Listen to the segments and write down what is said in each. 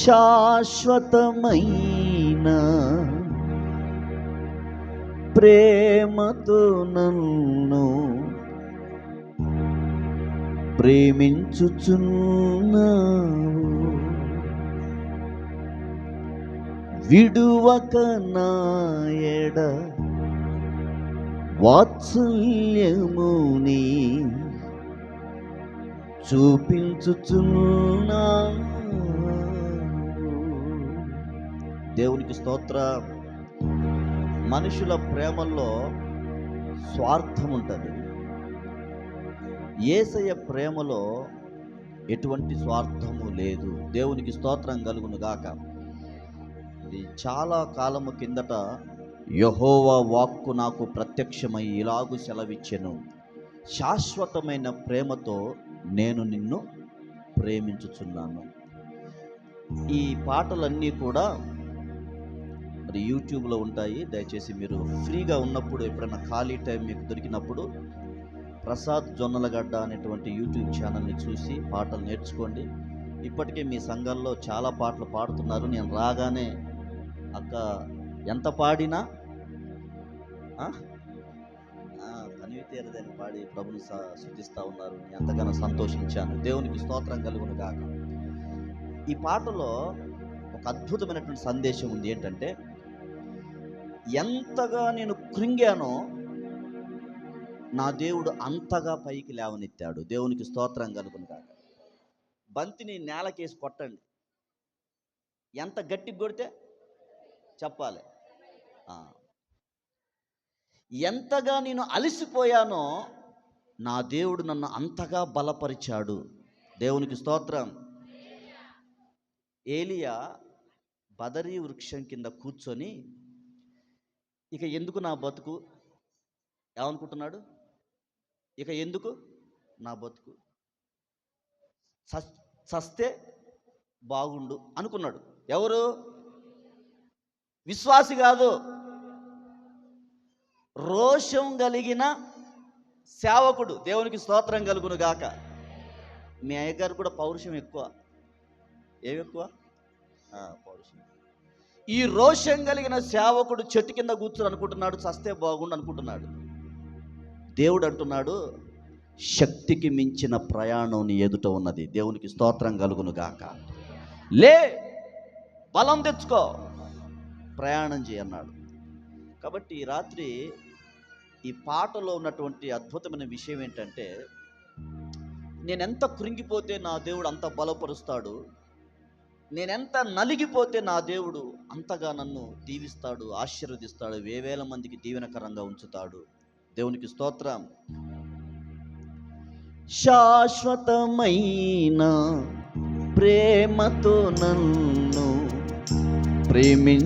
శాశ్వతమైన ప్రేమతో నన్ను ప్రేమించుచున్నావు, విడువక నా ఎడ వాత్సల్యముని చూపించుచున్నావు. దేవునికి స్తోత్రం. మనుషుల ప్రేమల్లో స్వార్థం ఉంటుంది. యేసయ్య ప్రేమలో ఎటువంటి స్వార్థము లేదు. దేవునికి స్తోత్రం కలుగును గాక. ఇది చాలా కాలము కిందట యెహోవా వాక్కు నాకు ప్రత్యక్షమై ఇలాగు సెలవిచ్చెను, శాశ్వతమైన ప్రేమతో నేను నిన్ను ప్రేమించుచున్నాను. ఈ పాటలన్నీ కూడా మరి యూట్యూబ్లో ఉంటాయి. దయచేసి మీరు ఫ్రీగా ఉన్నప్పుడు, ఎప్పుడైనా ఖాళీ టైం మీకు దొరికినప్పుడు ప్రసాద్ జొన్నలగడ్డ అనేటువంటి యూట్యూబ్ ఛానల్ని చూసి పాటలు నేర్చుకోండి. ఇప్పటికే మీ సంఘాల్లో చాలా పాటలు పాడుతున్నారు. నేను రాగానే అక్క ఎంత పాడినా కనివి తీరదని పాడి ప్రభుని స్తుతిస్తూ ఉన్నారు. ఎంతగానో సంతోషించాను. దేవునికి స్తోత్రం కలుగును గాక. ఈ పాటలో ఒక అద్భుతమైనటువంటి సందేశం ఉంది. ఏంటంటే, ఎంతగా నేను కృంగానో నా దేవుడు అంతగా పైకి లేవనెత్తాడు. దేవునికి స్తోత్రం కలుగును గాక. బంతిని నేలకేసి కొట్టండి, ఎంత గట్టిగా కొడితే చెప్పాలి. ఎంతగా నేను అలసిపోయానో నా దేవుడు నన్ను అంతగా బలపరిచాడు. దేవునికి స్తోత్రం. ఏలియా బదరీ వృక్షం కింద కూర్చొని, ఇక ఎందుకు నా బతుకు, ఏమనుకుంటున్నాడు? ఇక ఎందుకు నా బతుకు, చస్తే బాగుండు అనుకున్నాడు. ఎవరు? విశ్వాసి కాదు, రోషం కలిగిన సేవకుడు. దేవునికి స్తోత్రం కలుగును గాక. మీ అయ్యగారు కూడా పౌరుషం ఎక్కువ. ఏమి ఎక్కువ? పౌరుషం. ఈ రోషం కలిగిన సేవకుడు చెట్టు కింద కూర్చొని అనుకుంటున్నాడు, చస్తే బాగుండు అనుకుంటున్నాడు. దేవుడు అంటున్నాడు, శక్తికి మించిన ప్రయాణం నీ ఎదుట ఉన్నది. దేవునికి స్తోత్రం కలుగును గాక. లే, బలం తెచ్చుకో, ప్రయాణం చేయన్నాడు. కాబట్టి ఈ రాత్రి ఈ పాటలో ఉన్నటువంటి అద్భుతమైన విషయం ఏంటంటే, నేనెంత కృంగిపోతే నా దేవుడు అంత బలపరుస్తాడు, నేనెంత నలిగిపోతే నా దేవుడు అంతగా నన్ను దీవిస్తాడు, ఆశీర్వదిస్తాడు, వేవేల మందికి దీవెనకరంగా ఉంచుతాడు. దేవునికి స్తోత్రం. శాశ్వతమైన ప్రేమతో నన్ను ప్రేమించుచున్నావు,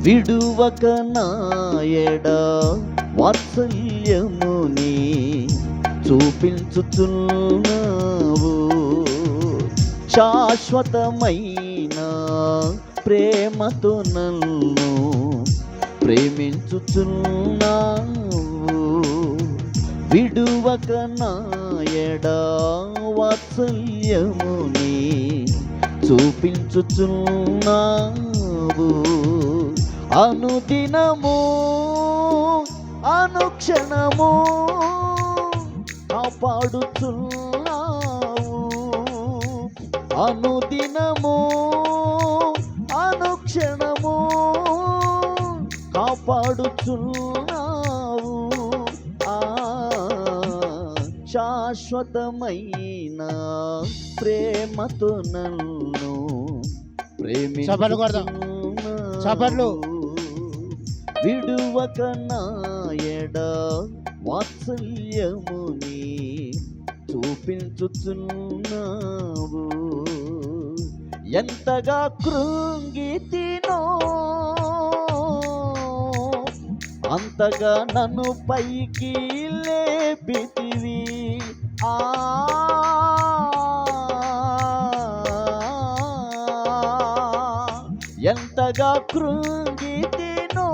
విడువక నా ఎడ వాత్సల్యముని చూపించుచున్నావు, శాశ్వతమైన ప్రేమతో నన్ను ప్రేమించుచున్నావు, విడువక నా ఎడ వాత్సల్యముని చూపించుచున్నావు, అనుదినము అనుక్షణము కాపాడుచున్నావు, అనుదినము అనుక్షణము కాపాడుచున్నావు, శాశ్వతమైన ప్రేమతో నన్ను ప్రేమించుచున్నావు, విడువక నా ఎడ వాత్సల్యముని చూపించుచున్నావు. ఎంతగా కృంగితినో అంతగా నన్ను పైకి లేపితివి, ఎంతగా కృంగితినో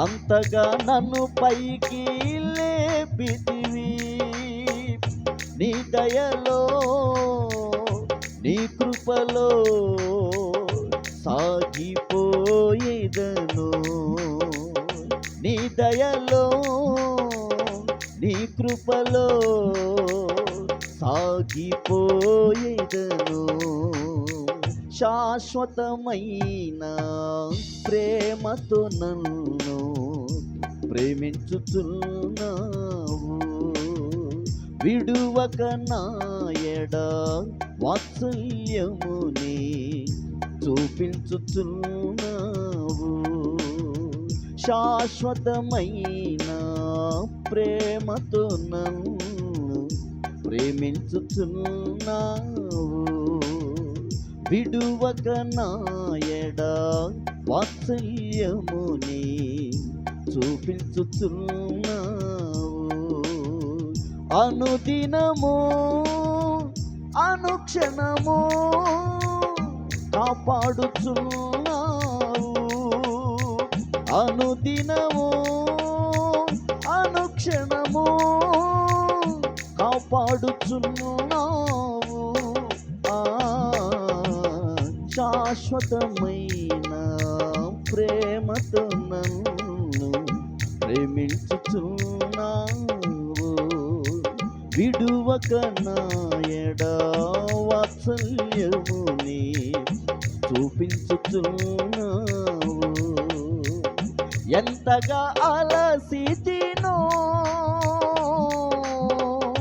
అంతగా నన్ను పైకి లేపితివి, నీ దయలో నీ కృపలో సాగిపోయేదను, నీ దయలో నీ కృపలో సాగిపోయేదను. శాశ్వతమైన ప్రేమతో నన్ను ప్రేమించుచున్నావు, విడువక నాయడ వాత్సల్యముని చూపించుచున్నావు. శాశ్వతమైన ప్రేమతో నన్ను ప్రేమించుచున్నావు, విడువక నాయడ వాత్సల్యముని చూపించుచున్నావు. అనుదినము అనుక్షణము కాపాడుచున్నావు, అనుదినము అనుక్షణము కాపాడుచున్నావు. శాశ్వతమైన ప్రేమతో నన్ను ప్రేమించుచున్నావు, విడువక నాయడ వాత్సల్యముని చూపించుచున్నావు. ఎంతగా అలా